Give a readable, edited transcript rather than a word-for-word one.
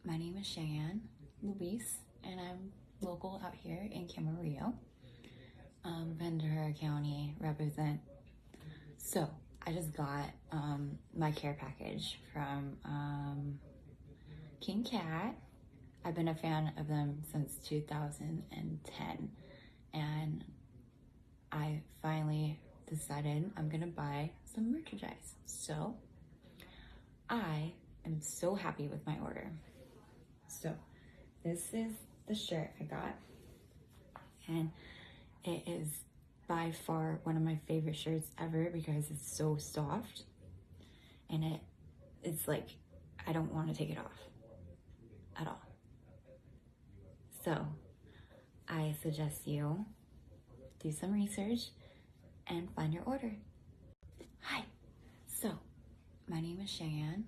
my name is Cheyenne Luis, and I'm local out here in Camarillo, Ventura County represent. So I just got my care package from King Cat. I've been a fan of them since 2010, and I finally decided I'm gonna buy some merchandise. So I am so happy with my order. So this is the shirt I got, and it is by far one of my favorite shirts ever because it's so soft, and it's like I don't want to take it off at all. So I suggest you do some research and find your order. Hi, so my name is Cheyenne